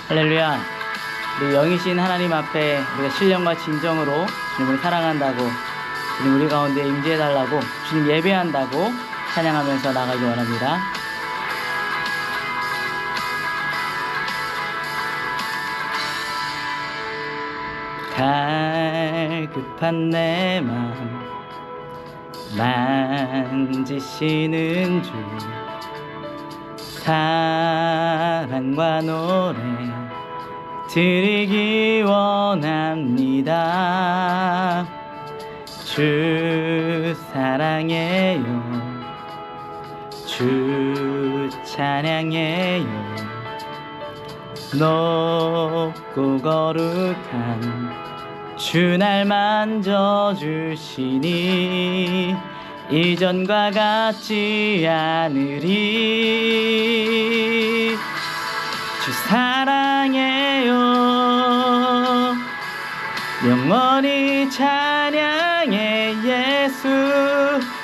할렐루야. 우리 영이신 하나님 앞에 우리가 신령과 진정으로 주님을 사랑한다고, 주님 우리 가운데 임재해달라고, 주님 예배한다고 찬양하면서 나가기 원합니다. 갈급한 내 맘 만지시는 주, 사랑과 노래 드리기 원합니다. 주 사랑해요, 주 찬양해요. 높고 거룩한 주 날 만져주시니 이전과 같지 않으리. 주 사랑해요, 영원히 찬양해 예수.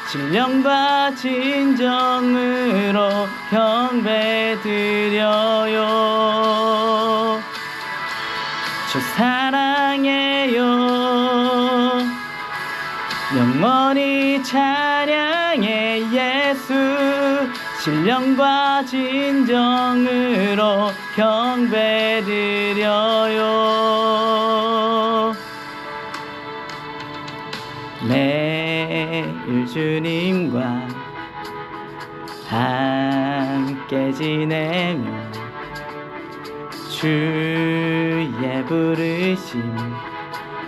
신령과 진정으로 경배드려요. 주 사랑해요, 영원히 찬양해 예수. 신령과 진정으로 경배드려요. 매일 주님과 함께 지내며 주의 부르심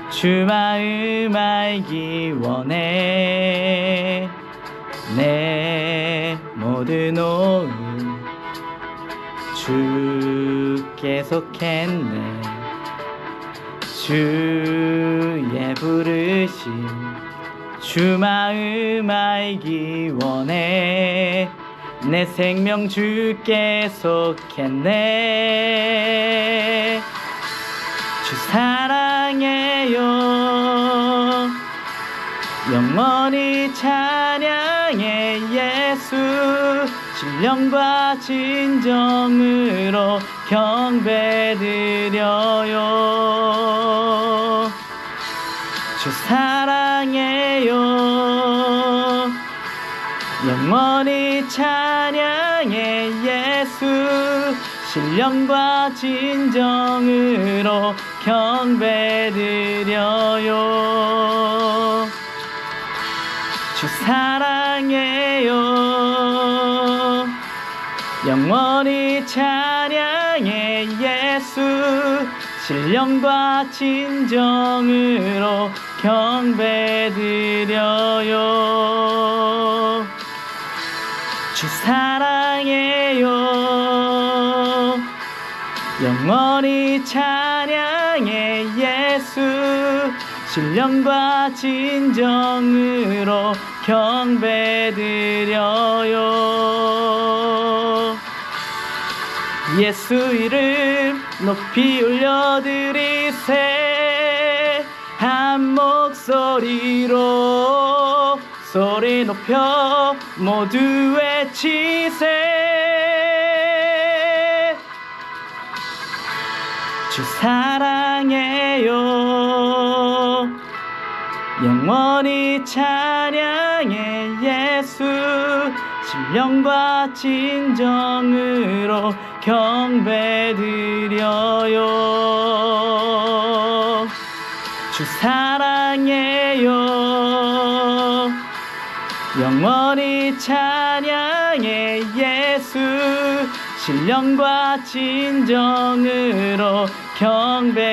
주 마음 알기 원해. 내 모든 오음 주께 속했네. 주의 부르심 주 마음 알기 원해. 내 생명 주께 속했네. 주 사랑해요, 영원히 찬양해 예수. 신령과 진정으로 경배드려요. 주 사랑해요, 영원히 찬양해 예수. 신령과 진정으로 경배드려요. 주 사랑해요, 영원히 찬양해 예수. 신령과 진정으로 경배드려요. 주 사랑해요, 영원히 찬양해 예수. 신령과 진정으로 경배드려요. 예수 이름 높이 올려드리세. 한 목소리로 소리 높여 모두 외치세. 주 사랑해요, 영원히 찬양해 예수. 신령과 진정으로 경배드려요. 주 사랑해요, 영원히 찬양해 예수. 신령과 진정으로 경배드려요.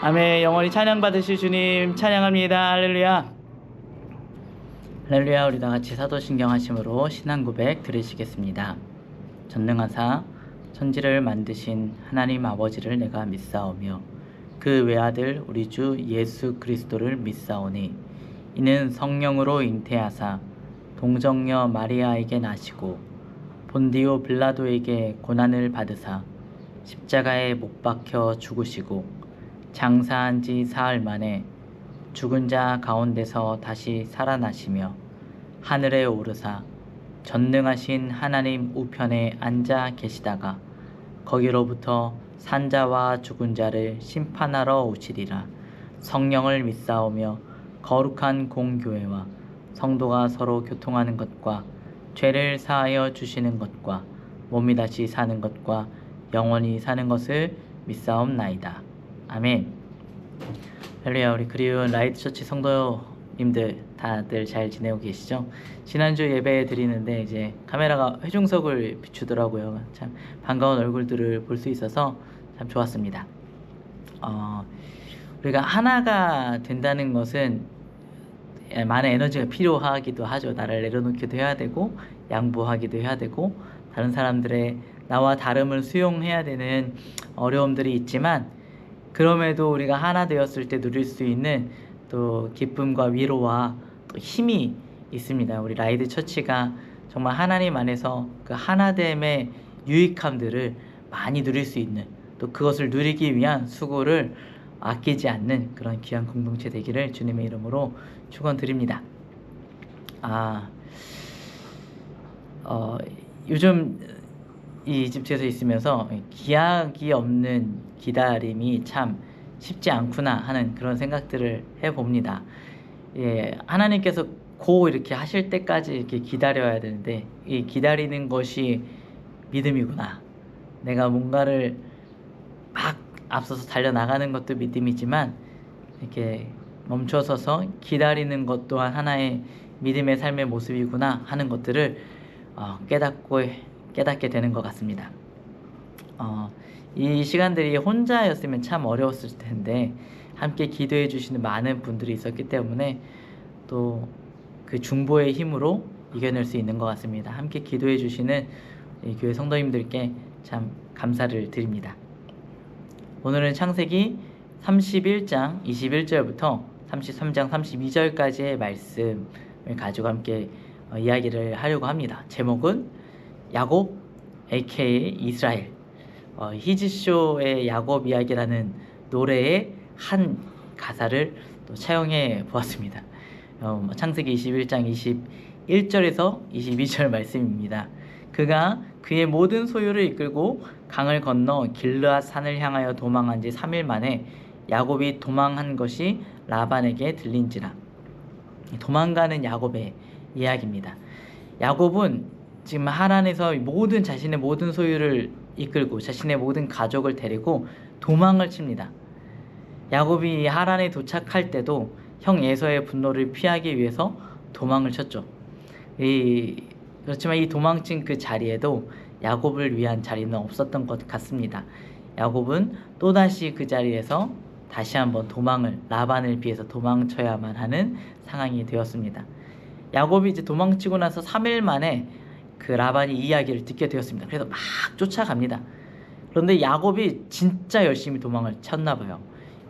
아멘. 영원히 찬양받으실 주님 찬양합니다. 할렐루야. 할렐루야. 우리 다같이 사도신경 하심으로 신앙고백 들으시겠습니다. 전능하사 천지를 만드신 하나님 아버지를 내가 믿사오며 그 외아들 우리 주 예수 그리스도를 믿사오니 이는 성령으로 잉태하사 동정녀 마리아에게 나시고 본디오 빌라도에게 고난을 받으사 십자가에 못 박혀 죽으시고 장사한 지 사흘 만에 죽은 자 가운데서 다시 살아나시며 하늘에 오르사 전능하신 하나님 우편에 앉아 계시다가 거기로부터 산자와 죽은 자를 심판하러 오시리라. 성령을 믿사오며 거룩한 공교회와 성도가 서로 교통하는 것과 죄를 사하여 주시는 것과 몸이 다시 사는 것과 영원히 사는 것을 믿사옵나이다. 아멘. 할렐루야. 우리 그리운 라이트처치 성도님들 다들 잘 지내고 계시죠? 지난주 예배 드리는데 이제 카메라가 회중석을 비추더라고요. 참 반가운 얼굴들을 볼 수 있어서 참 좋았습니다. 우리가 하나가 된다는 것은 많은 에너지가 필요하기도 하죠. 나를 내려놓기도 해야 되고 양보하기도 해야 되고 다른 사람들의 나와 다름을 수용해야 되는 어려움들이 있지만, 그럼에도 우리가 하나 되었을 때 누릴 수 있는 또 기쁨과 위로와 또 힘이 있습니다. 우리 라이드 처치가 정말 하나님 안에서 그 하나됨의 유익함들을 많이 누릴 수 있는, 또 그것을 누리기 위한 수고를 아끼지 않는 그런 귀한 공동체 되기를 주님의 이름으로 축원드립니다. 요즘 이 이집트에서 있으면서 기약이 없는 기다림이 참 쉽지 않구나 하는 그런 생각들을 해봅니다. 하나님께서 고 이렇게 하실 때까지 이렇게 기다려야 되는데, 이 기다리는 것이 믿음이구나. 내가 뭔가를 막 앞서서 달려나가는 것도 믿음이지만 이렇게 멈춰서서 기다리는 것 또한 하나의 믿음의 삶의 모습이구나 하는 것들을 깨닫게 되는 것 같습니다. 이 시간들이 혼자였으면 참 어려웠을 텐데 함께 기도해 주시는 많은 분들이 있었기 때문에 또 그 중보의 힘으로 이겨낼 수 있는 것 같습니다. 함께 기도해 주시는 이 교회 성도님들께 참 감사를 드립니다. 오늘은 창세기 31장 21절부터 33장 32절까지의 말씀을 가지고 함께 이야기를 하려고 합니다. 제목은 야곱 aka 이스라엘, 히즈쇼의 야곱 이야기라는 노래의 한 가사를 또 차용해 보았습니다. 창세기 21장 21절에서 22절 말씀입니다. 그가 그의 모든 소유를 이끌고 강을 건너 길르앗 산을 향하여 도망한 지 3일 만에 야곱이 도망한 것이 라반에게 들린지라. 도망가는 야곱의 이야기입니다. 야곱은 지금 하란에서 자신의 모든 소유를 이끌고 자신의 모든 가족을 데리고 도망을 칩니다. 야곱이 하란에 도착할 때도 형 에서의 분노를 피하기 위해서 도망을 쳤죠. 그렇지만 이 도망친 그 자리에도 야곱을 위한 자리는 없었던 것 같습니다. 야곱은 또다시 그 자리에서 다시 한번 라반을 피해서 도망쳐야만 하는 상황이 되었습니다. 야곱이 이제 도망치고 나서 3일 만에 그 라반이 이야기를 듣게 되었습니다. 그래서 막 쫓아갑니다. 그런데 야곱이 진짜 열심히 도망을 쳤나 봐요.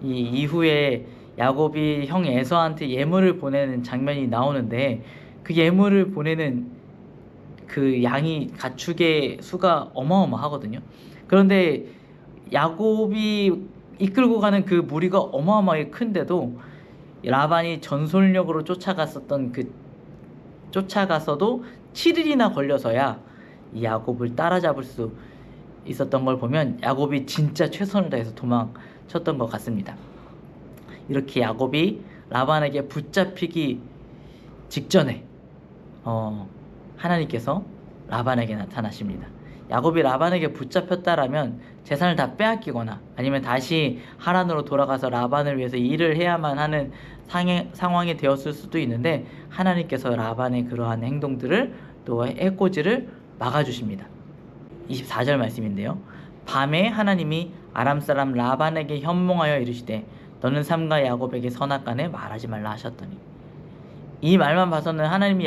이 이후에 야곱이 형 에서한테 예물을 보내는 장면이 나오는데, 그 예물을 보내는 그 가축의 수가 어마어마하거든요. 그런데 야곱이 이끌고 가는 그 무리가 어마어마하게 큰데도 라반이 전솔력으로 쫓아가서도 7일이나 걸려서야 이 야곱을 따라잡을 수 있었던 걸 보면 야곱이 진짜 최선을 다해서 도망쳤던 것 같습니다. 이렇게 야곱이 라반에게 붙잡히기 직전에 하나님께서 라반에게 나타나십니다. 야곱이 라반에게 붙잡혔다라면 재산을 다 빼앗기거나 아니면 다시 하란으로 돌아가서 라반을 위해서 일을 해야만 하는 상황이 되었을 수도 있는데, 하나님께서 라반의 그러한 행동들을 또 해코지를 막아주십니다. 24절 말씀인데요. 밤에 하나님이 아람 사람 라반에게 현몽하여 이르시되 너는 삼가 야곱에게 선악간에 말하지 말라 하셨더니, 이 말만 봐서는 하나님이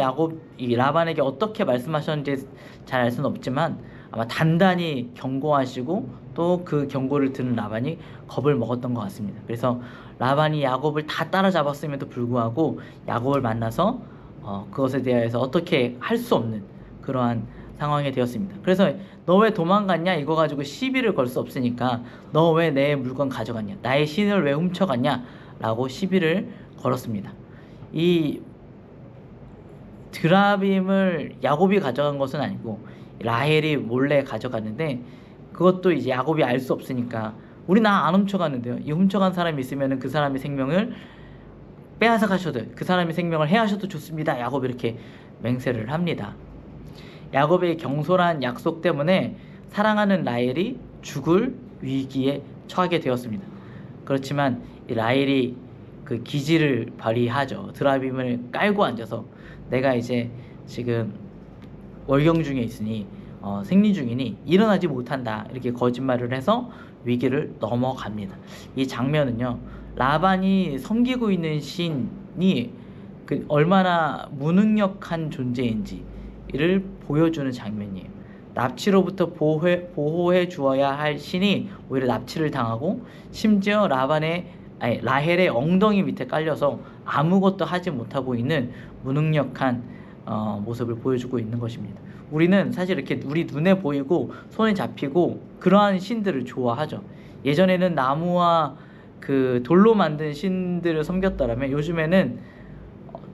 라반에게 어떻게 말씀하셨는지 잘 알 수는 없지만 아마 단단히 경고하시고 또 그 경고를 들은 라반이 겁을 먹었던 것 같습니다. 그래서 라반이 야곱을 다 따라잡았음에도 불구하고 야곱을 만나서 그것에 대해서 어떻게 할 수 없는 그러한 상황이 되었습니다. 그래서 너 왜 도망갔냐, 이거 가지고 시비를 걸 수 없으니까 너 왜 내 물건 가져갔냐, 나의 신을 왜 훔쳐갔냐 라고 시비를 걸었습니다. 이 드라빔을 야곱이 가져간 것은 아니고 라헬이 몰래 가져갔는데, 그것도 이제 야곱이 알 수 없으니까 우리 나 안 훔쳐갔는데요, 이 훔쳐간 사람이 있으면은 그 사람의 생명을 빼앗아 가셔도, 그 사람의 생명을 해하셔도 좋습니다. 야곱이 이렇게 맹세를 합니다. 야곱의 경솔한 약속 때문에 사랑하는 라헬이 죽을 위기에 처하게 되었습니다. 그렇지만 이 라헬이 그 기지를 발휘하죠. 드라빔을 깔고 앉아서 내가 이제 지금 월경 중에 있으니 생리 중이니 일어나지 못한다, 이렇게 거짓말을 해서 위기를 넘어갑니다. 이 장면은요, 라반이 섬기고 있는 신이 그 얼마나 무능력한 존재인지를 보여주는 장면이에요. 납치로부터 보호해 주어야 할 신이 오히려 납치를 당하고, 심지어 라헬의 엉덩이 밑에 깔려서 아무것도 하지 못하고 있는 무능력한 모습을 보여주고 있는 것입니다. 우리는 사실 이렇게 우리 눈에 보이고 손에 잡히고 그러한 신들을 좋아하죠. 예전에는 나무와 그 돌로 만든 신들을 섬겼더라면, 요즘에는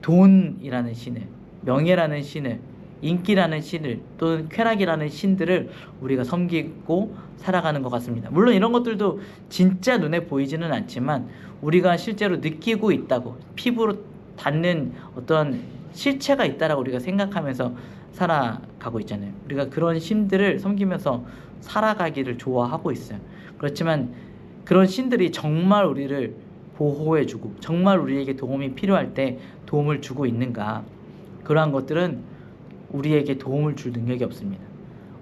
돈이라는 신을, 명예라는 신을, 인기라는 신을, 또는 쾌락이라는 신들을 우리가 섬기고 살아가는 것 같습니다. 물론 이런 것들도 진짜 눈에 보이지는 않지만 우리가 실제로 느끼고 있다고, 피부로 닿는 어떤 실체가 있다라고 우리가 생각하면서 살아가고 있잖아요. 우리가 그런 신들을 섬기면서 살아가기를 좋아하고 있어요. 그렇지만 그런 신들이 정말 우리를 보호해주고 정말 우리에게 도움이 필요할 때 도움을 주고 있는가? 그러한 것들은 우리에게 도움을 줄 능력이 없습니다.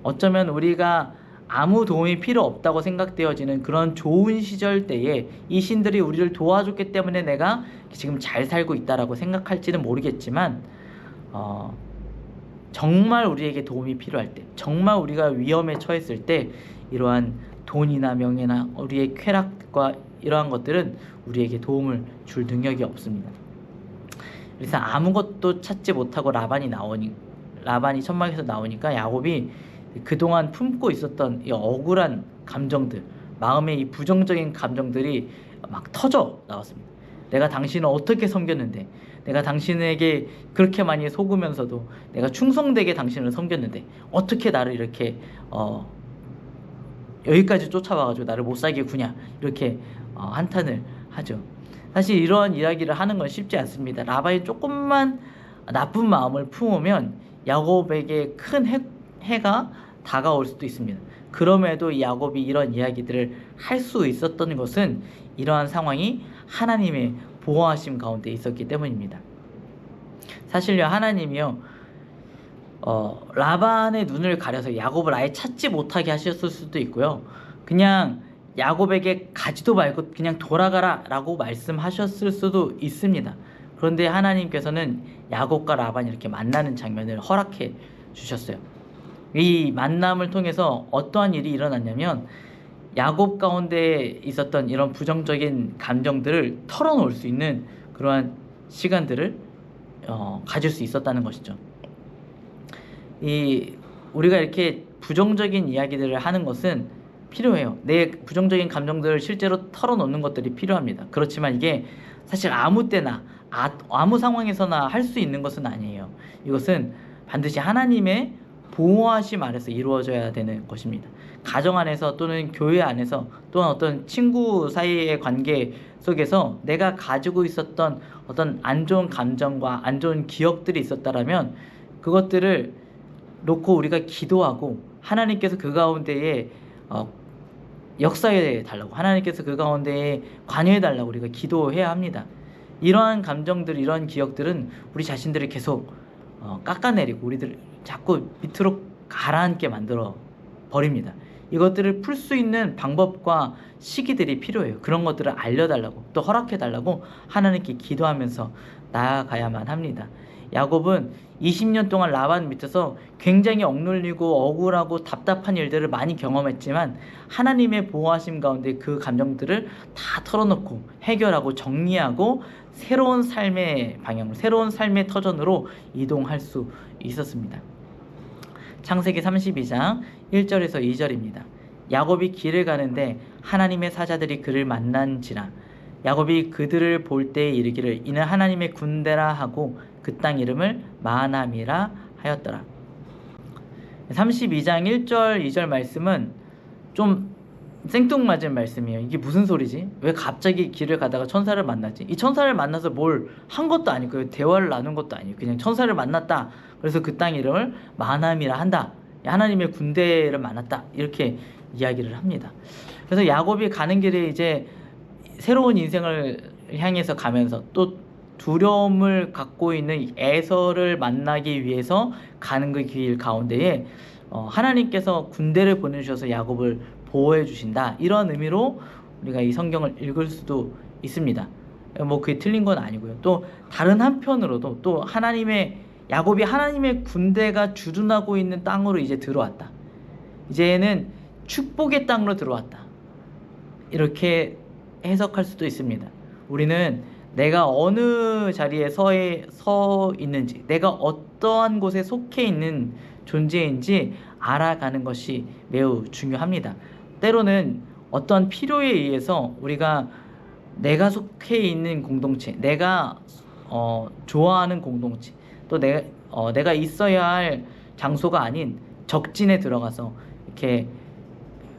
어쩌면 우리가 아무 도움이 필요 없다고 생각되어지는 그런 좋은 시절 때에 이 신들이 우리를 도와줬기 때문에 내가 지금 잘 살고 있다라고 생각할지는 모르겠지만, 정말 우리에게 도움이 필요할 때, 정말 우리가 위험에 처했을 때 이러한 돈이나 명예나 우리의 쾌락과 이러한 것들은 우리에게 도움을 줄 능력이 없습니다. 그래서 아무것도 찾지 못하고 라반이 천막에서 나오니까 야곱이 그동안 품고 있었던 이 억울한 감정들, 마음의 이 부정적인 감정들이 막 터져 나왔습니다. 내가 당신을 어떻게 섬겼는데, 내가 당신에게 그렇게 많이 속으면서도 내가 충성되게 당신을 섬겼는데 어떻게 나를 이렇게 여기까지 쫓아와가지고 나를 못 살게 구냐, 이렇게 한탄을 하죠. 사실 이러한 이야기를 하는 건 쉽지 않습니다. 라반이 조금만 나쁜 마음을 품으면 야곱에게 큰 해가 다가올 수도 있습니다. 그럼에도 야곱이 이런 이야기들을 할 수 있었던 것은 이러한 상황이 하나님의 보호하심 가운데 있었기 때문입니다. 사실요, 하나님이요, 라반의 눈을 가려서 야곱을 아예 찾지 못하게 하셨을 수도 있고요, 그냥 야곱에게 가지도 말고 그냥 돌아가라 라고 말씀하셨을 수도 있습니다. 그런데 하나님께서는 야곱과 라반이 이렇게 만나는 장면을 허락해 주셨어요. 이 만남을 통해서 어떠한 일이 일어났냐면, 야곱 가운데 있었던 이런 부정적인 감정들을 털어놓을 수 있는 그러한 시간들을 가질 수 있었다는 것이죠. 우리가 이렇게 부정적인 이야기들을 하는 것은 필요해요. 내 부정적인 감정들을 실제로 털어놓는 것들이 필요합니다. 그렇지만 이게 사실 아무 때나 아무 상황에서나 할 수 있는 것은 아니에요. 이것은 반드시 하나님의 보호하심 아래서 이루어져야 되는 것입니다. 가정 안에서 또는 교회 안에서 또는 어떤 친구 사이의 관계 속에서 내가 가지고 있었던 어떤 안 좋은 감정과 안 좋은 기억들이 있었다라면 그것들을 놓고 우리가 기도하고 하나님께서 그 가운데에 역사해 달라고, 하나님께서 그 가운데에 관여해 달라고 우리가 기도해야 합니다. 이러한 감정들, 이러한 기억들은 우리 자신들을 계속 깎아내리고 우리들 자꾸 밑으로 가라앉게 만들어 버립니다. 이것들을 풀 수 있는 방법과 시기들이 필요해요. 그런 것들을 알려달라고, 또 허락해달라고 하나님께 기도하면서 나아가야만 합니다. 야곱은 20년 동안 라반 밑에서 굉장히 억눌리고 억울하고 답답한 일들을 많이 경험했지만 하나님의 보호하심 가운데 그 감정들을 다 털어놓고 해결하고 정리하고 새로운 삶의 방향으로, 새로운 삶의 터전으로 이동할 수 있었습니다. 창세기 32장 1절에서 2절입니다. 야곱이 길을 가는데 하나님의 사자들이 그를 만난지라. 야곱이 그들을 볼 때에 이르기를 이는 하나님의 군대라 하고 그 땅 이름을 마하나임이라 하였더라. 32장 1절 2절 말씀은 좀 생뚱맞은 말씀이에요. 이게 무슨 소리지? 왜 갑자기 길을 가다가 천사를 만났지? 이 천사를 만나서 뭘 한 것도 아니고 대화를 나눈 것도 아니고 그냥 천사를 만났다. 그래서 그 땅 이름을 마하나임이라 한다. 하나님의 군대를 만났다. 이렇게 이야기를 합니다. 그래서 야곱이 가는 길에 이제 새로운 인생을 향해서 가면서 또 두려움을 갖고 있는 에서를 만나기 위해서 가는 그 길 가운데에 하나님께서 군대를 보내주셔서 야곱을 보호해 주신다, 이런 의미로 우리가 이 성경을 읽을 수도 있습니다. 뭐 그게 틀린 건 아니고요. 또 다른 한편으로도 또 야곱이 하나님의 군대가 주둔하고 있는 땅으로 이제 들어왔다, 이제는 축복의 땅으로 들어왔다, 이렇게 해석할 수도 있습니다. 우리는 내가 어느 자리에 서 있는지, 내가 어떠한 곳에 속해 있는 존재인지 알아가는 것이 매우 중요합니다. 때로는 어떠한 필요에 의해서 우리가 내가 속해 있는 공동체, 내가 좋아하는 공동체, 또 내가 있어야 할 장소가 아닌 적진에 들어가서 이렇게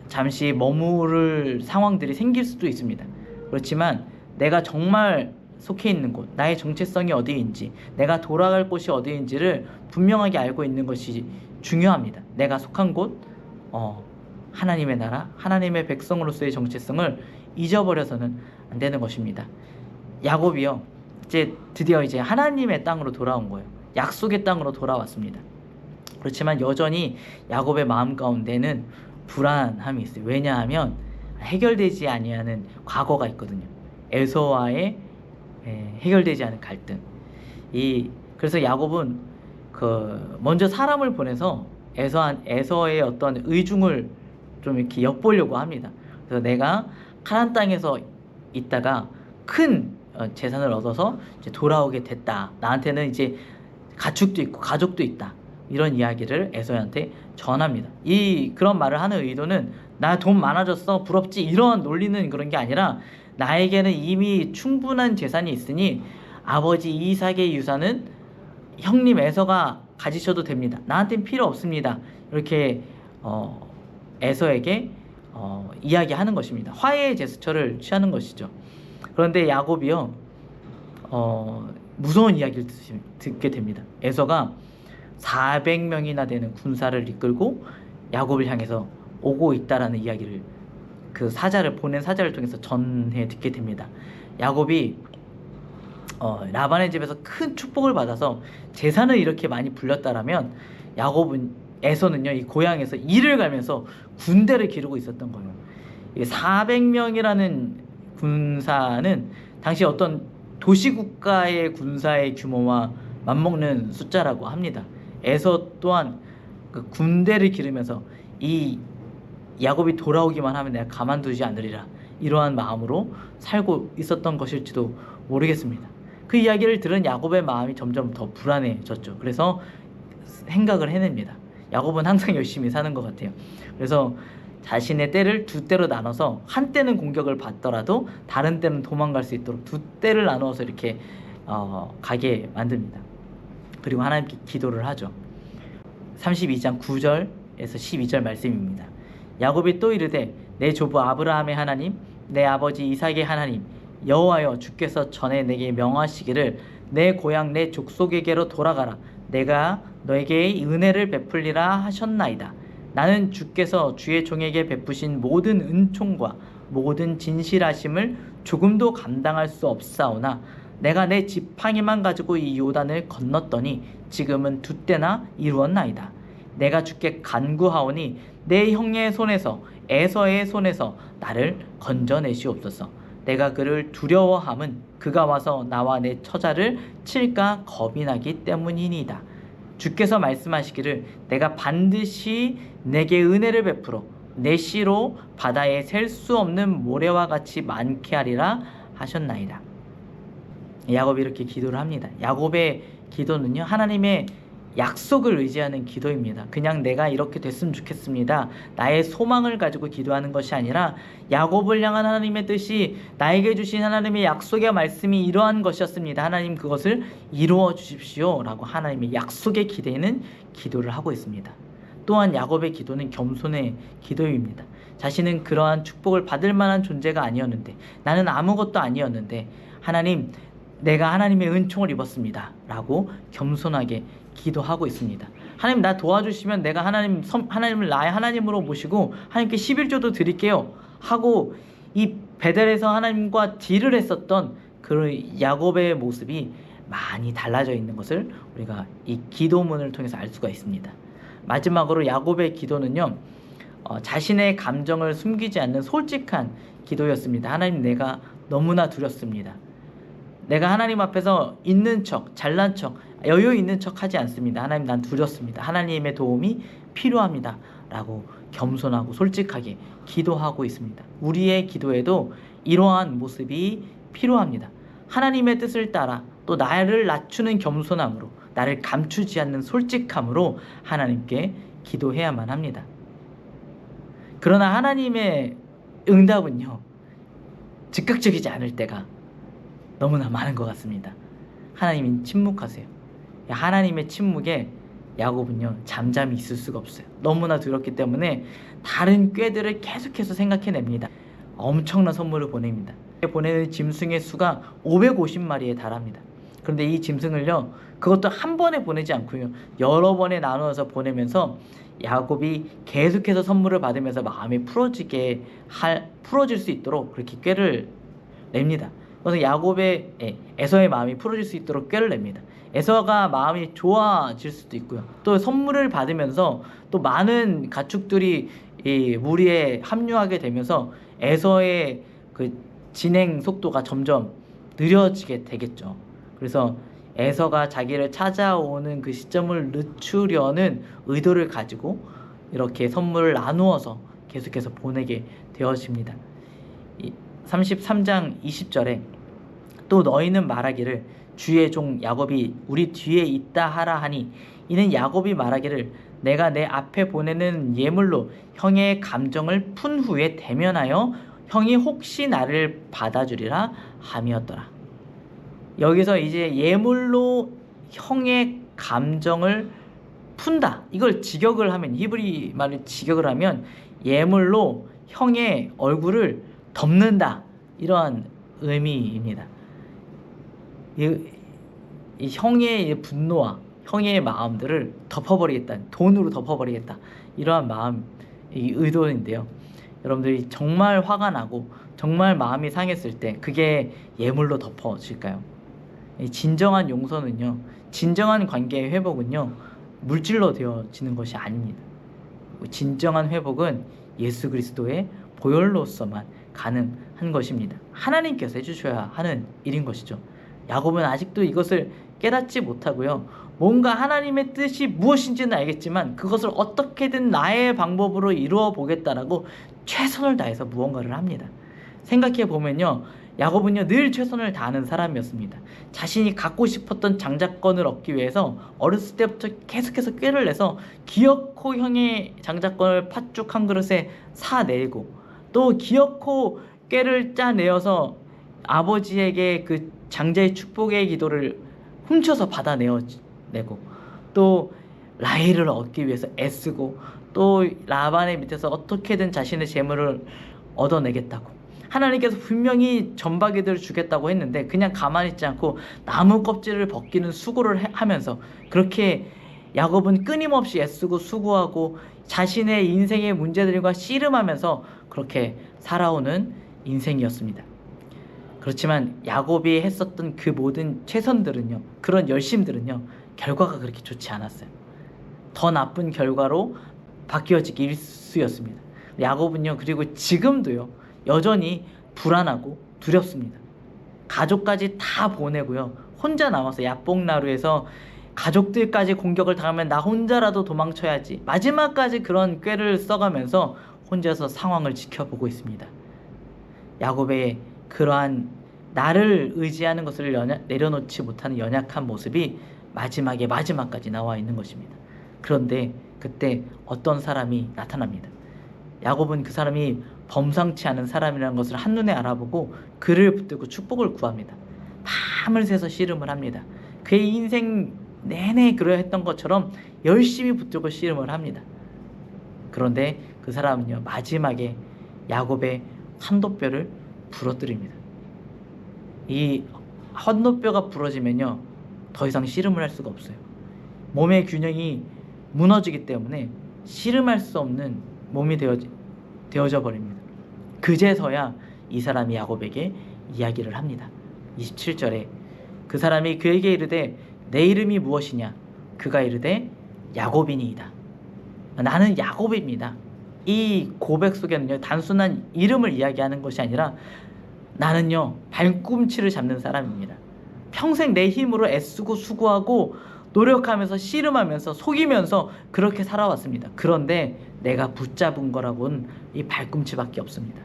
잠시 머무를 상황들이 생길 수도 있습니다. 그렇지만 내가 정말 속해 있는 곳, 나의 정체성이 어디인지, 내가 돌아갈 곳이 어디인지를 분명하게 알고 있는 것이 중요합니다. 내가 속한 곳, 하나님의 나라, 하나님의 백성으로서의 정체성을 잊어버려서는 안 되는 것입니다. 야곱이요, 드디어 이제 하나님의 땅으로 돌아온 거예요. 약속의 땅으로 돌아왔습니다. 그렇지만 여전히 야곱의 마음 가운데는 불안함이 있어요. 왜냐하면 해결되지 아니하는 과거가 있거든요. 에서와의 해결되지 않은 갈등. 그래서 야곱은 먼저 사람을 보내서 에서의 어떤 의중을 좀 이렇게 엿보려고 합니다. 그래서 내가 가나안 땅에서 있다가 큰 재산을 얻어서 이제 돌아오게 됐다. 나한테는 이제 가축도 있고 가족도 있다. 이런 이야기를 에서한테 전합니다. 그런 말을 하는 의도는 나 돈 많아졌어, 부럽지, 이런 놀리는 그런 게 아니라 나에게는 이미 충분한 재산이 있으니 아버지 이삭의 유산은 형님 에서가 가지셔도 됩니다. 나한테는 필요 없습니다. 이렇게 에서에게 이야기하는 것입니다. 화해의 제스처를 취하는 것이죠. 그런데 야곱이요, 무서운 이야기를 듣게 됩니다. 에서가 400명이나 되는 군사를 이끌고 야곱을 향해서 오고 있다라는 이야기를 보낸 사자를 통해서 전해 듣게 됩니다. 야곱이 라반의 집에서 큰 축복을 받아서 재산을 이렇게 많이 불렸다라면 에서는요, 이 고향에서 일을 가면서 군대를 기르고 있었던 거예요. 400명이라는 군사는 당시 어떤 도시국가의 군사의 규모와 맞먹는 숫자라고 합니다. 에서 또한 그 군대를 기르면서 이 야곱이 돌아오기만 하면 내가 가만두지 않으리라, 이러한 마음으로 살고 있었던 것일지도 모르겠습니다. 그 이야기를 들은 야곱의 마음이 점점 더 불안해졌죠. 그래서 생각을 해냅니다. 야곱은 항상 열심히 사는 것 같아요. 그래서 자신의 때를 두 때로 나눠서 한 때는 공격을 받더라도 다른 때는 도망갈 수 있도록 두 때를 나누어서 이렇게 가게 만듭니다. 그리고 하나님께 기도를 하죠. 32장 9절에서 12절 말씀입니다. 야곱이 또 이르되 내 조부 아브라함의 하나님, 내 아버지 이삭의 하나님 여호와여, 주께서 전에 내게 명하시기를 내 고향 내 족속에게로 돌아가라, 내가 너에게 은혜를 베풀리라 하셨나이다. 나는 주께서 주의 종에게 베푸신 모든 은총과 모든 진실하심을 조금도 감당할 수 없사오나 내가 내 지팡이만 가지고 이 요단을 건넜더니 지금은 두 때나 이루었나이다. 내가 주께 간구하오니 내 형의 손에서 에서의 손에서 나를 건져내시옵소서. 내가 그를 두려워함은 그가 와서 나와 내 처자를 칠까 겁이 나기 때문이니이다. 주께서 말씀하시기를 내가 반드시 내게 은혜를 베풀어 내 씨로 바다에 셀 수 없는 모래와 같이 많게 하리라 하셨나이다. 야곱이 이렇게 기도를 합니다. 야곱의 기도는요, 하나님의 약속을 의지하는 기도입니다. 그냥 내가 이렇게 됐으면 좋겠습니다. 나의 소망을 가지고 기도하는 것이 아니라 야곱을 향한 하나님의 뜻이 나에게 주신 하나님의 약속의 말씀이 이러한 것이었습니다. 하나님 그것을 이루어 주십시오 라고 하나님의 약속에 기대는 기도를 하고 있습니다. 또한 야곱의 기도는 겸손의 기도입니다. 자신은 그러한 축복을 받을 만한 존재가 아니었는데, 나는 아무것도 아니었는데 하나님, 내가 하나님의 은총을 입었습니다 라고 겸손하게 기도하고 있습니다. 하나님, 나 도와주시면 내가 하나님을 나의 하나님으로 모시고 하나님께 11조도 드릴게요 하고 이 베델에서 하나님과 딜을 했었던 그 야곱의 모습이 많이 달라져 있는 것을 우리가 이 기도문을 통해서 알 수가 있습니다. 마지막으로 야곱의 기도는요, 자신의 감정을 숨기지 않는 솔직한 기도였습니다. 하나님, 내가 너무나 두렵습니다. 내가 하나님 앞에서 있는 척, 잘난 척, 여유 있는 척 하지 않습니다. 하나님, 난 두렵습니다. 하나님의 도움이 필요합니다 라고 겸손하고 솔직하게 기도하고 있습니다. 우리의 기도에도 이러한 모습이 필요합니다. 하나님의 뜻을 따라 또 나를 낮추는 겸손함으로, 나를 감추지 않는 솔직함으로 하나님께 기도해야만 합니다. 그러나 하나님의 응답은요, 즉각적이지 않을 때가 너무나 많은 것 같습니다. 하나님은 침묵하세요. 하나님의 침묵에 야곱은요, 잠잠히 있을 수가 없어요. 너무나 두렵기 때문에 다른 꾀들을 계속해서 생각해냅니다. 엄청난 선물을 보냅니다. 보내는 짐승의 수가 550마리에 달합니다. 그런데 이 짐승을요, 그것도 한 번에 보내지 않고요, 여러 번에 나누어서 보내면서 야곱이 계속해서 선물을 받으면서 마음이 풀어질 수 있도록 그렇게 꾀를 냅니다. 그래서 에서의 마음이 풀어질 수 있도록 꾀를 냅니다. 에서가 마음이 좋아질 수도 있고요, 또 선물을 받으면서 또 많은 가축들이 이 무리에 합류하게 되면서 에서의 그 진행 속도가 점점 느려지게 되겠죠. 그래서 에서가 자기를 찾아오는 그 시점을 늦추려는 의도를 가지고 이렇게 선물을 나누어서 계속해서 보내게 되어집니다. 33장 20절에 또 너희는 말하기를 주의 종 야곱이 우리 뒤에 있다 하라 하니, 이는 야곱이 말하기를 내가 내 앞에 보내는 예물로 형의 감정을 푼 후에 대면하여 형이 혹시 나를 받아주리라 함이었더라. 여기서 이제 예물로 형의 감정을 푼다, 이걸 직역을 하면, 히브리 말을 직역을 하면 예물로 형의 얼굴을 덮는다, 이러한 의미입니다. 이 형의 분노와 형의 마음들을 덮어버리겠다, 돈으로 덮어버리겠다, 이러한 마음, 이 의도인데요. 여러분들이 정말 화가 나고 정말 마음이 상했을 때 그게 예물로 덮어질까요? 진정한 용서는요, 진정한 관계의 회복은요, 물질로 되어지는 것이 아닙니다. 진정한 회복은 예수 그리스도의 보혈로서만 가능한 것입니다. 하나님께서 해주셔야 하는 일인 것이죠. 야곱은 아직도 이것을 깨닫지 못하고요, 뭔가 하나님의 뜻이 무엇인지는 알겠지만 그것을 어떻게든 나의 방법으로 이루어 보겠다라고 최선을 다해서 무언가를 합니다. 생각해 보면요, 야곱은요 늘 최선을 다하는 사람이었습니다. 자신이 갖고 싶었던 장자권을 얻기 위해서 어렸을 때부터 계속해서 꾀를 내서 기어코 형의 장자권을 팥죽 한 그릇에 사내고, 또 기어코 꾀를 짜내어서 아버지에게 그 장자의 축복의 기도를 훔쳐서 받아내고, 또 라헬을 얻기 위해서 애쓰고, 또 라반의 밑에서 어떻게든 자신의 재물을 얻어내겠다고, 하나님께서 분명히 전박이들을 주겠다고 했는데 그냥 가만히 있지 않고 나무 껍질을 벗기는 수고를 하면서, 그렇게 야곱은 끊임없이 애쓰고 수고하고 자신의 인생의 문제들과 씨름하면서 그렇게 살아오는 인생이었습니다. 그렇지만 야곱이 했었던 그 모든 최선들은요, 그런 열심들은요, 결과가 그렇게 좋지 않았어요. 더 나쁜 결과로 바뀌어지기 일쑤였습니다. 야곱은요, 그리고 지금도요, 여전히 불안하고 두렵습니다. 가족까지 다 보내고요, 혼자 남아서 야복나루에서 가족들까지 공격을 당하면 나 혼자라도 도망쳐야지, 마지막까지 그런 꾀를 써가면서 혼자서 상황을 지켜보고 있습니다. 야곱의 그러한 나를 의지하는 것을 내려놓지 못하는 연약한 모습이 마지막까지 나와 있는 것입니다. 그런데 그때 어떤 사람이 나타납니다. 야곱은 그 사람이 범상치 않은 사람이라는 것을 한눈에 알아보고 그를 붙들고 축복을 구합니다. 밤을 새서 씨름을 합니다. 그의 인생 내내 그러야 했던 것처럼 열심히 붙들고 씨름을 합니다. 그런데 그 사람은요, 마지막에 야곱의 환도뼈를 부러뜨립니다. 이 환도뼈가 부러지면요, 더 이상 씨름을 할 수가 없어요. 몸의 균형이 무너지기 때문에 씨름할 수 없는 몸이 되어져 버립니다. 그제서야 이 사람이 야곱에게 이야기를 합니다. 27절에 그 사람이 그에게 이르되 내 이름이 무엇이냐? 그가 이르되 야곱이니이다. 나는 야곱입니다. 이 고백 속에는요, 단순한 이름을 이야기하는 것이 아니라 나는요, 발꿈치를 잡는 사람입니다. 평생 내 힘으로 애쓰고 수고하고 노력하면서 씨름하면서 속이면서 그렇게 살아왔습니다. 그런데 내가 붙잡은 거라고는 이 발꿈치밖에 없습니다.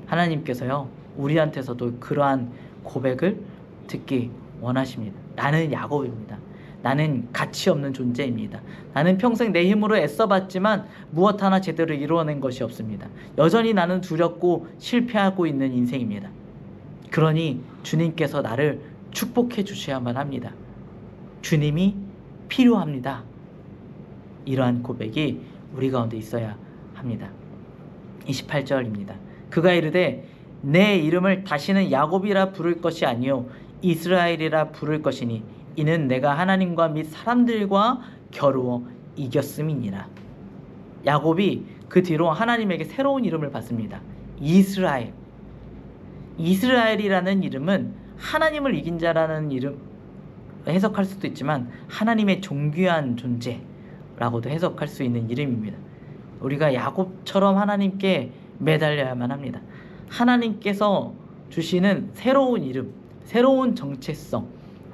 하나님께서요, 우리한테서도 그러한 고백을 듣기 원하십니다. 나는 야곱입니다. 나는 가치 없는 존재입니다. 나는 평생 내 힘으로 애써봤지만 무엇 하나 제대로 이루어낸 것이 없습니다. 여전히 나는 두렵고 실패하고 있는 인생입니다. 그러니 주님께서 나를 축복해 주셔야만 합니다. 주님이 필요합니다. 이러한 고백이 우리 가운데 있어야 합니다. 28절입니다. 그가 이르되 내 이름을 다시는 야곱이라 부를 것이 아니요 이스라엘이라 부를 것이니 이는 내가 하나님과 및 사람들과 겨루어 이겼음이니라. 야곱이 그 뒤로 하나님에게 새로운 이름을 받습니다. 이스라엘. 이스라엘이라는 이름은 하나님을 이긴 자라는 이름 해석할 수도 있지만 하나님의 존귀한 존재라고도 해석할 수 있는 이름입니다. 우리가 야곱처럼 하나님께 매달려야만 합니다. 하나님께서 주시는 새로운 이름, 새로운 정체성,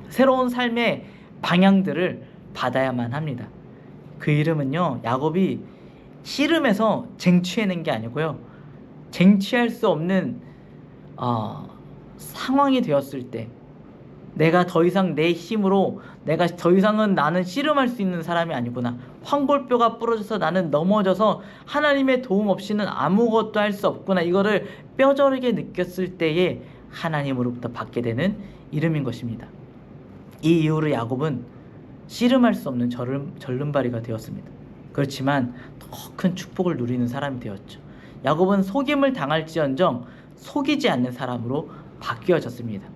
새로운 삶의 방향들을 받아야만 합니다. 그 이름은요, 야곱이 씨름해서 쟁취해낸 게 아니고요, 쟁취할 수 없는 상황이 되었을 때 내가 더 이상 내 힘으로 내가 더 이상은 나는 씨름할 수 있는 사람이 아니구나, 황골뼈가 부러져서 나는 넘어져서 하나님의 도움 없이는 아무것도 할 수 없구나, 이거를 뼈저리게 느꼈을 때에 하나님으로부터 받게 되는 이름인 것입니다. 이 이후로 야곱은 씨름할 수 없는 절름발이가 되었습니다. 그렇지만 더 큰 축복을 누리는 사람이 되었죠. 야곱은 속임을 당할지언정 속이지 않는 사람으로 바뀌어졌습니다.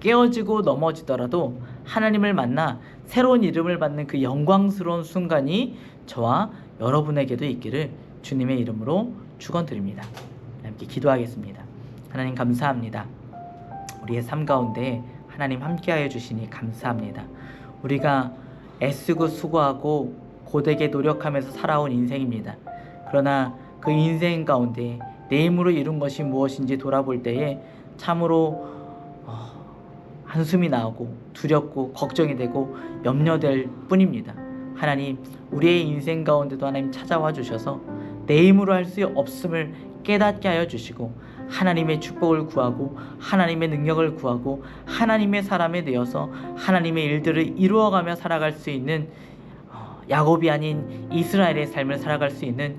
깨어지고 넘어지더라도 하나님을 만나 새로운 이름을 받는 그 영광스러운 순간이 저와 여러분에게도 있기를 주님의 이름으로 축원드립니다. 함께 기도하겠습니다. 하나님 감사합니다. 우리의 삶 가운데 하나님 함께하여 주시니 감사합니다. 우리가 애쓰고 수고하고 고되게 노력하면서 살아온 인생입니다. 그러나 그 인생 가운데 내 힘으로 이룬 것이 무엇인지 돌아볼 때에 참으로 한숨이 나오고 두렵고 걱정이 되고 염려될 뿐입니다. 하나님, 우리의 인생 가운데도 하나님 찾아와 주셔서 내 힘으로 할 수 없음을 깨닫게 하여 주시고 하나님의 축복을 구하고 하나님의 능력을 구하고 하나님의 사람이 되어서 하나님의 일들을 이루어가며 살아갈 수 있는 야곱이 아닌 이스라엘의 삶을 살아갈 수 있는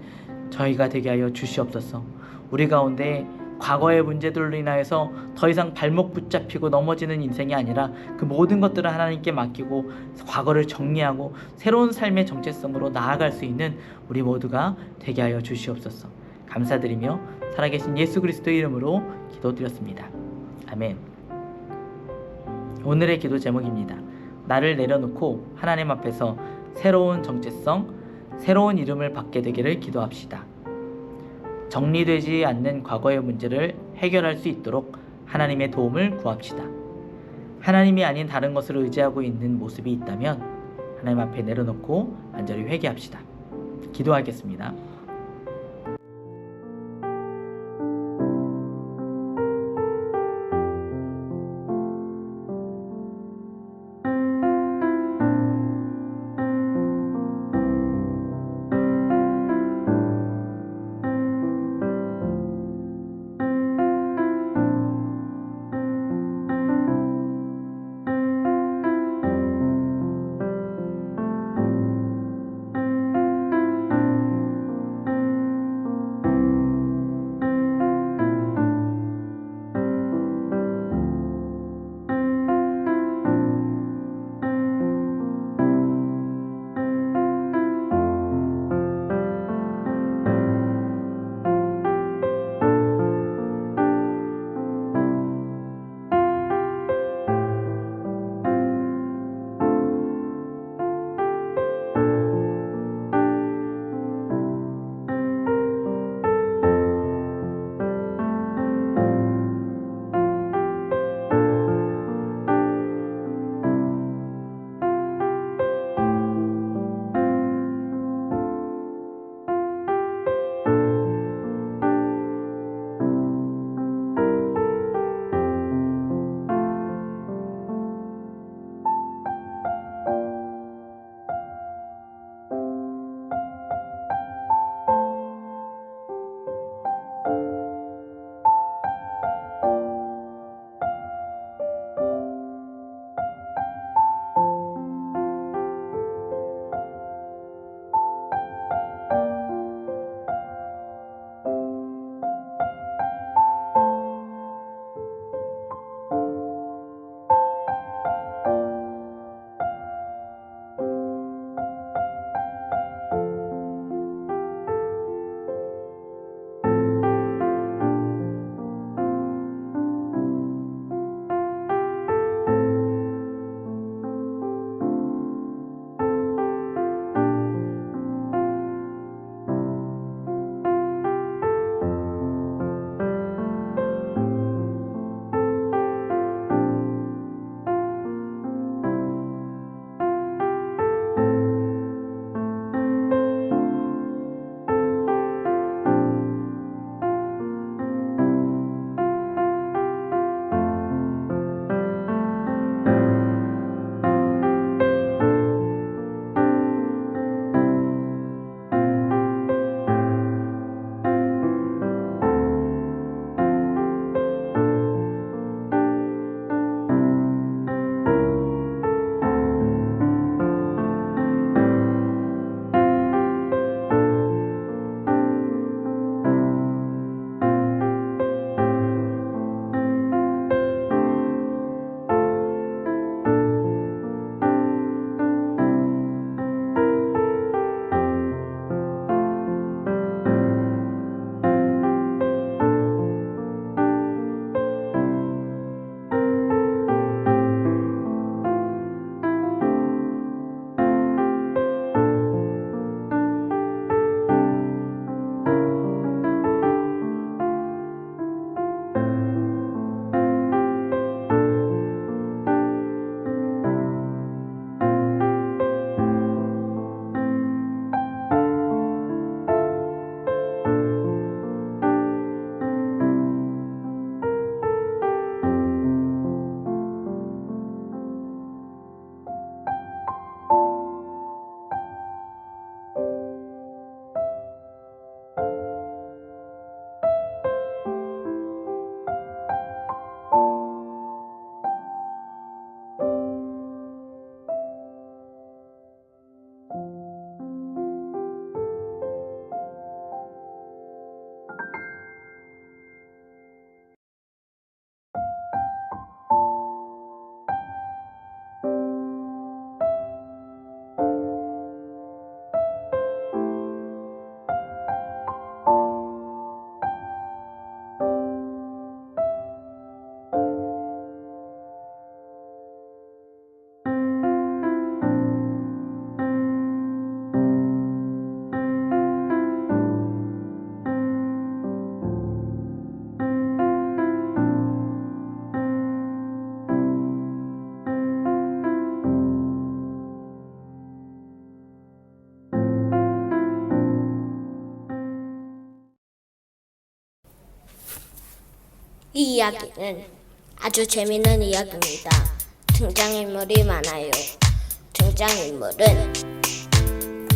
저희가 되게 하여 주시옵소서. 우리 가운데 과거의 문제들로 인하여서 더 이상 발목 붙잡히고 넘어지는 인생이 아니라 그 모든 것들을 하나님께 맡기고 과거를 정리하고 새로운 삶의 정체성으로 나아갈 수 있는 우리 모두가 되게 하여 주시옵소서. 감사드리며 살아계신 예수 그리스도의 이름으로 기도드렸습니다. 아멘. 오늘의 기도 제목입니다. 나를 내려놓고 하나님 앞에서 새로운 정체성, 새로운 이름을 받게 되기를 기도합시다. 정리되지 않는 과거의 문제를 해결할 수 있도록 하나님의 도움을 구합시다. 하나님이 아닌 다른 것을 의지하고 있는 모습이 있다면 하나님 앞에 내려놓고 간절히 회개합시다. 기도하겠습니다. 이 이야기는 아주 재밌는 이야기입니다. 등장인물이 많아요. 등장인물은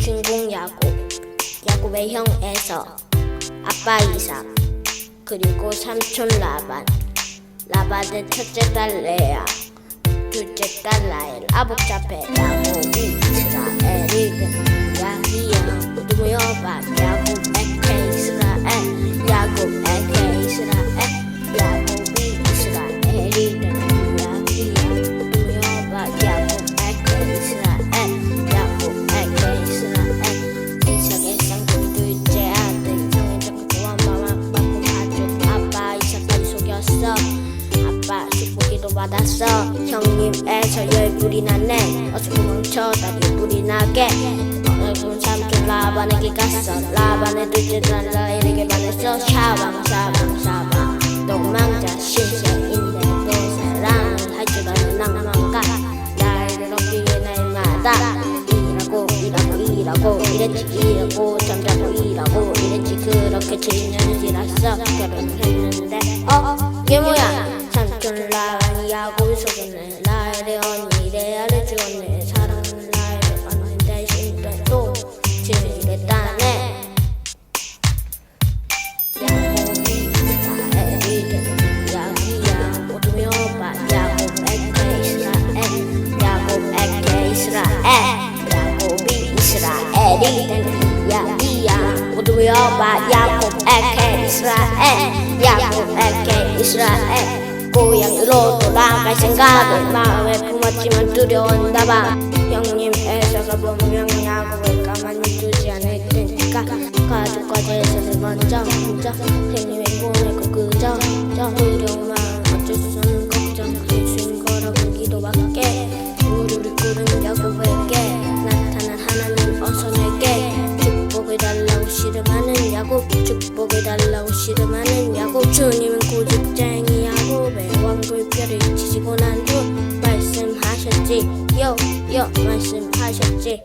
주인공 야곱의 형에서 아빠 이삭, 그리고 삼촌 라반의 첫째 딸 레아, 둘째 딸 라헬, 아복잡해 야곱이 이스라엘이 된 이야기야. 모두 모여봐 야곱에게 이스라엘, 야곱에게 이스라엘, 야곱이 이스라엘이 된 이야기야. 모두 모여봐 야곱에게 이스라엘, 야곱에게 이스라엘. 이삭의 쌍둥이 둘째 아들 이성의 작고와 마마 받고 가족 아빠 이삭까지 속였어. 아빠 축복기도 받았어. 형님에서 열불이 났네. 어서 도망쳐 다리 불이 나게. 어느 삼촌 라반에게 갔어. 라반의 둘째 딸 라헬에게 반했어. 샤방 똥망자 신세인데도 사랑을 할 줄 아는 낭만가. 나를 얻기 위해 날마다 일하고 일했지. 잠자고 일하고 이랬지. 그렇게 7년을 지났어. 결혼을 했는데 이게 뭐야? 삼촌 라반이 야곱을 속였네. 라헬의 언니 레아를 죽었네. 사랑하는 라헬을 봤는데 실패도 지르겠다네. 야곱이 이스라엘이 된 이야기야. 모두 모여봐 야곱에게 이스라엘, 야곱에게 이스라엘, 야곱이 이스라엘이 된 이야기야. 모두 모여봐 야곱에게 이스라엘, 야곱에게 이스라엘. 고향으로 돌아갈 생각을 마음에 품었지만 두려웠나봐. 형님에서가 분명 야곱을 가만히 두지 않을 테니까 가족과 제사를 먼저 생님을 보내고 그저 두려운 마음 어쩔 수 없는 걱정 주인 거라고 기도밖에. 무릎을 꿇은 야곱에게 나타난 하나님 어서 내게 축복을 달라고 씨름하는 야곱, 축복을 달라고 씨름하는 야곱. 주님은 고집쟁이 야곱의 왕굴뼈를 치시고 난 후 말씀하셨지. 말씀하셨지.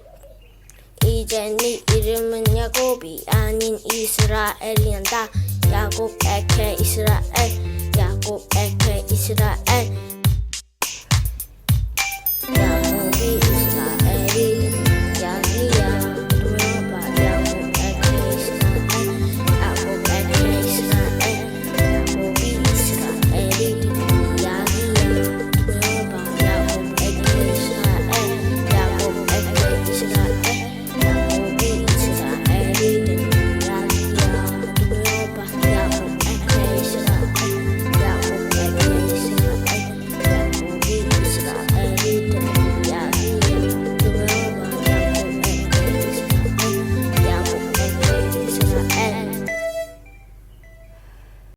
이제 네 이름은 야곱이 아닌 이스라엘이란다. 야곱에게 이스라엘, 야곱에게 이스라엘.